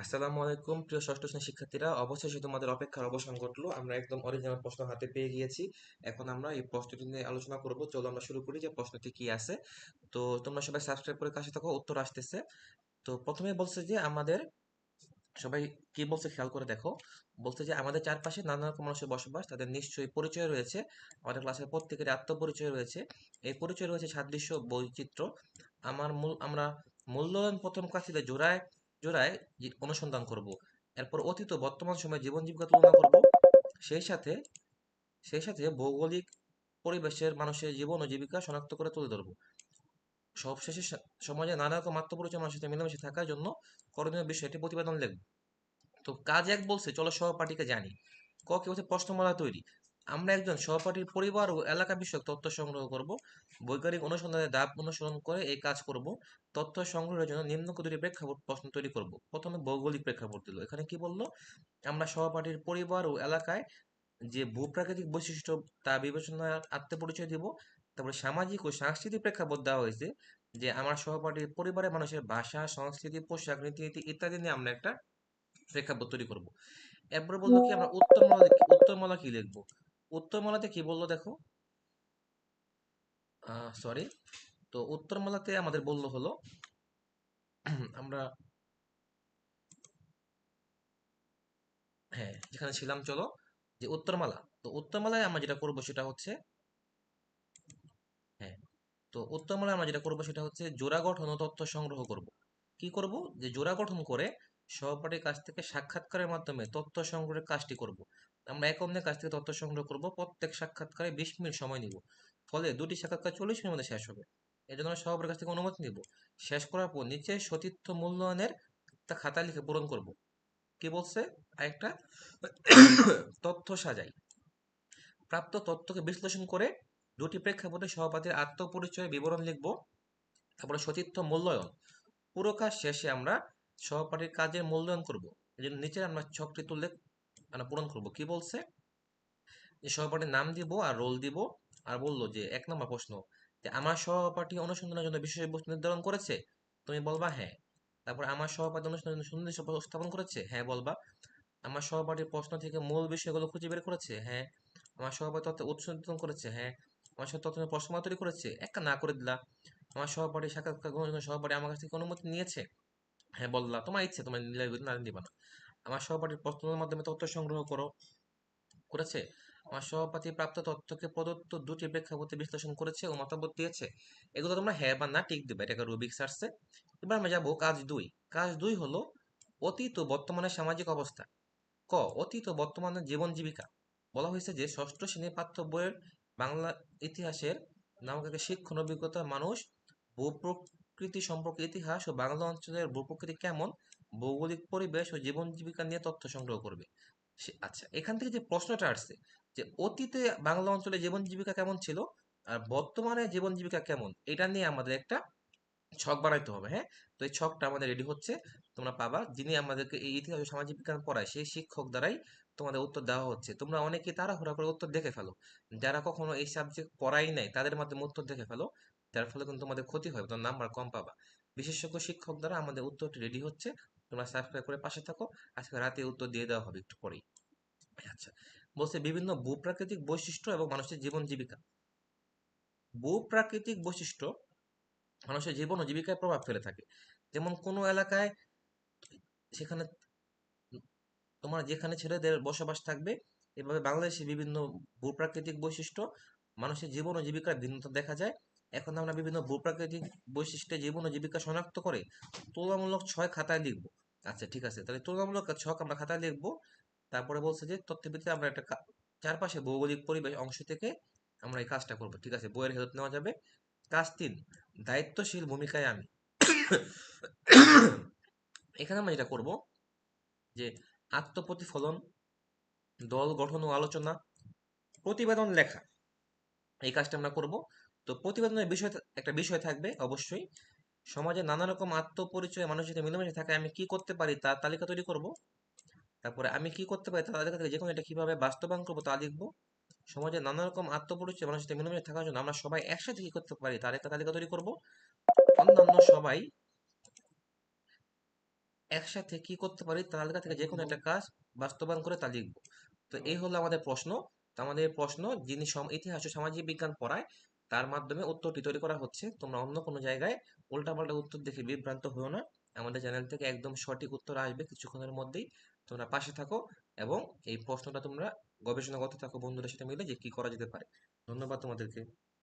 আসসালামু আলাইকুম প্রিয় ষষ্ঠ শ্রেণীর শিক্ষার্থীরা, অবশেষে তোমাদের অপেক্ষার অবসান ঘটলো। আমরা একদম অরিজিনাল প্রশ্ন হাতে পেয়ে গিয়েছি। এখন আমরা এই প্রশ্নটি নিয়ে আলোচনা করব। চলো আমরা শুরু করি যে প্রশ্নটি কি আছে। তো তোমরা সবাই সাবস্ক্রাইব করে কাছে থাকো, উত্তর আসতেছে। তো প্রথমে বলছে যে আমাদের সবাই কি বলছে খেয়াল করে দেখো। বলছে যে আমাদের চারপাশে নানা রকম মানুষের বসবাস, তাদের নিশ্চয়ই পরিচয় রয়েছে। আমাদের ক্লাসের প্রত্যেকের আত্মপরিচয় রয়েছে। এই পরিচয় রয়েছে সাদৃশ্য বৈচিত্র্য। আমরা মূল্যায়ন প্রথম ক্লাসে জোড়ায় জোড়ায় অনুসন্ধান করব। এরপর অতীত ও বর্তমান সময়ে জীবন জীবিকা তুলনা করব। সেই সাথে সেই সাথে ভৌগোলিক পরিবেশের মানুষের জীবন ও জীবিকা শনাক্ত করে তুলে ধরব। সবশেষে সমাজে নানা রকম আত্মপরিচয় মানুষের সাথে মিলেমিশে থাকার জন্য করণীয় বিষয়টি প্রতিবেদন লিখব। তো কাজ এক বলছে চলো সহপাঠীকে জানি। ক কি বলছে প্রশ্নমালা তৈরি। আমরা একজন সহপাঠীর পরিবার ও এলাকা বিষয়ক তথ্য সংগ্রহ করব। বৈজ্ঞানিক অনুসন্ধানের ধাপ অনুসরণ করে এই কাজ করব। তথ্য সংগ্রহের জন্য নিম্ন দুটি প্রেক্ষাপট প্রশ্ন তৈরি করব। প্রথমে ভৌগোলিক প্রেক্ষাপট দিল। এখানে কি বললো? আমরা সহপাঠীর পরিবার ও এলাকায় যে ভূপ্রাকৃতিক বৈশিষ্ট্য তা বিবেচনায় আত্মপরিচয় দিব। তারপরে সামাজিক ও সাংস্কৃতিক প্রেক্ষাপট দেওয়া হয়েছে, যে আমার সহপাঠীর পরিবারের মানুষের ভাষা, সংস্কৃতি, পোশাক, রীতিনীতি ইত্যাদি নিয়ে আমরা একটা প্রেক্ষাপট তৈরি করব। এরপরে বললো কি আমরা উত্তরমালা কি লিখবো। উত্তরমালাতে কি বললো দেখো। সরি। তো উত্তরমালাতে আমাদের বললো হলো আমরা, হ্যাঁ যেখানে ছিলাম চলো, যে উত্তরমালা। তো উত্তরমালায় আমরা যেটা করবো সেটা হচ্ছে, হ্যাঁ, তো উত্তরমালায় আমরা যেটা করবো সেটা হচ্ছে জোড়া গঠন ও তথ্য সংগ্রহ করব। কি করব? যে জোড়া গঠন করে সহপাঠীর কাছ থেকে সাক্ষাৎকারের মাধ্যমে তথ্য সংগ্রহের কাজটি করব। আমরা এক অন্যের কাছ থেকে তথ্য সংগ্রহ করব। প্রত্যেক সাক্ষাৎকারে 20 মিনিট সময় নিব। ফলে দুটি সাক্ষাৎকার 40 মিনিটের মধ্যে শেষ হবে। এই জন্য আমরা সহপাঠীর কাছ থেকে অনুমতি নিব। শেষ করার পর নিচে সতীর্থ মূল্যায়নের একটা খাতা লিখে পূরণ করব। কি বলছে? আরেকটা তথ্য সাজাই। প্রাপ্ত তথ্যকে বিশ্লেষণ করে দুটি প্রেক্ষাপটে সহপাঠীর আত্মপরিচয় বিবরণ লিখব। তারপরে সতীর্থ মূল্যায়ন। পুরো কাজ শেষে আমরা সহপাঠীর কাজের মূল্যায়ন করব। এই জন্য নিচে আমরা ছকটি তুলে আমরা পূরণ করব। কি বলছে? যে সহপাঠীর নাম দিব আর রোল দিব। আর বললো যে 1 নম্বর প্রশ্ন, যে আমার সহপাঠী অনুসন্ধানের জন্য বিষয়বস্তু নির্ধারণ করেছে। তুমি বলবা হ্যাঁ। তারপর আমার সহপাঠী অনুসন্ধানের জন্য সুনির্দিষ্ট উপস্থাপন করেছে। হ্যাঁ বলবা। আমার সহপাঠীর প্রশ্ন থেকে মূল বিষয়গুলো খুঁজে বের করেছে। হ্যাঁ। আমার সহপাঠী তথ্য উৎস নির্ধারণ করেছে। হ্যাঁ। আমার সাথে তথ্য নিয়ে প্রশ্নমালা তৈরি করেছে। একটা না করে দিলা। আমার সহপাঠী সাক্ষাৎকার গ্রহণের জন্য সহপাঠী আমার কাছ থেকে অনুমতি নিয়েছে। হ্যাঁ বললা। তোমার ইচ্ছে, তোমার নিলে না দিবা না। আমার সহপাঠীর প্রশ্নের মাধ্যমে তথ্য সংগ্রহ করেছে। আমার সহপাঠী প্রাপ্ত তথ্যকে প্রদত্ত দুটি প্রেক্ষাপটে বিশ্লেষণ করেছে ও মতামত দিয়েছে। এগুলো তোমরা হ্যাঁ বা না টিক দিবে, এটাকে রুবিক সার্চে। এবার আমরা যাবো কাজ 2। কাজ 2 হলো অতীত ও বর্তমানের সামাজিক অবস্থা। ক অতীত ও বর্তমানের জীবন জীবিকা। বলা হয়েছে যে ষষ্ঠ শ্রেণীর পাঠ্য বইয়ের বাংলা ইতিহাসের নামক একটা শিক্ষণ অভিজ্ঞতা মানুষ ভূপ্রকৃতি সম্পর্কে ইতিহাস ও বাংলা অঞ্চলের ভূপ্রকৃতি কেমন, ভৌগোলিক পরিবেশ ও জীবন জীবিকা নিয়ে তথ্য সংগ্রহ করবে। আচ্ছা, এখান থেকে যে প্রশ্নটা আসছে, যে অতীতে বাংলা অঞ্চলে জীবন জীবিকা কেমন ছিল আর বর্তমানে জীবন জীবিকা কেমন, এটা নিয়ে আমাদের একটা ছক বানাইতে হবে। হ্যাঁ, তো এই ছকটা আমাদের রেডি হচ্ছে। তোমরা পাবা, যিনি আমাদেরকে এই ইতিহাস ও সামাজিক বিজ্ঞান পড়ায় সেই শিক্ষক দ্বারাই তোমাদের উত্তর দেওয়া হচ্ছে। তোমরা অনেকে তাড়াহুড়া করে উত্তর দেখে ফেলো। যারা কখনো এই সাবজেক্ট পড়াই নাই তাদের মাধ্যমে উত্তর দেখে ফেলো। যার ফলে কিন্তু তোমাদের ক্ষতি হয়, তোমার নাম্বার কম পাবা। বিশেষজ্ঞ শিক্ষক দ্বারা আমাদের উত্তরটি রেডি হচ্ছে। তোমরা সাবস্ক্রাইব করে পাশে থাকো। আজকে রাতে উত্তর দিয়ে দেওয়া হবে একটু পরেই। আচ্ছা, বলছে বিভিন্ন ভূপ্রাকৃতিক বৈশিষ্ট্য এবং মানুষের জীবন জীবিকা। ভূপ্রাকৃতিক বৈশিষ্ট্য মানুষের জীবন ও জীবিকায় প্রভাব ফেলে থাকে। যেমন কোনো এলাকায়, সেখানে তোমার যেখানে ছেলেদের বসবাস থাকবে। এভাবে বাংলাদেশে বিভিন্ন ভূপ্রাকৃতিক বৈশিষ্ট্য মানুষের জীবন ও জীবিকার ভিন্নতা দেখা যায়। এখন আমরা বিভিন্ন ভূপ্রাকৃতিক বৈশিষ্ট্যে জীবন ও জীবিকা শনাক্ত করে তুলনামূলক 6 খাতায় লিখবো। আচ্ছা ঠিক আছে, তাহলে তুলনামূলক ছক আমরা খাতায় লিখবো। তারপরে বলছে যে তথ্যভিত্তিতে আমরা একটা চারপাশে ভৌগোলিক পরিবেশ অংশ থেকে আমরা এই কাজটা করবো। ঠিক আছে, বইয়ের হেল্প নেওয়া যাবে। কাজ 3, দায়িত্বশীল ভূমিকায় আমি। এখানে আমরা যেটা করব, যে আত্মপ্রতিফলন, দল গঠন ও আলোচনা, প্রতিবেদন লেখা, এই কাজটা আমরা করব। তো প্রতিবেদনের বিষয় একটা বিষয় থাকবে অবশ্যই। সমাজে নানা রকম আত্মপরিচয় মানুষের সাথে মিলেমিশে থাকে আমি কি করতে পারি তার তালিকা তৈরি করব। তারপরে আমি কি করতে পারি তার তালিকা থেকে যে কোনো এটা কিভাবে বাস্তবায়ন করবো তা লিখবো। সমাজে নানা রকম আত্মপরিচয় মানুষের সাথে মিলেমিশে থাকার জন্য আমরা সবাই একসাথে কি করতে পারি তার একটা তালিকা তৈরি করব। অন্যান্য সবাই একসাথে কি করতে পারি তালিকা থেকে যে কোনো একটা কাজ বাস্তবায়ন করে তা লিখবো। তো এই হলো আমাদের প্রশ্ন। তো আমাদের প্রশ্ন যিনি ইতিহাস ও সামাজিক বিজ্ঞান পড়ায় তার মাধ্যমে উত্তরটি তৈরি করা হচ্ছে। তোমরা অন্য কোনো জায়গায় উল্টাপাল্টা উত্তর দেখে বিভ্রান্ত হও না। আমাদের চ্যানেল থেকে একদম সঠিক উত্তর আসবে কিছুক্ষণের মধ্যেই। তোমরা পাশে থাকো এবং এই প্রশ্নটা তোমরা গবেষণা করতে থাকো বন্ধুদের সাথে মিলে যে কি করা যেতে পারে। ধন্যবাদ তোমাদেরকে।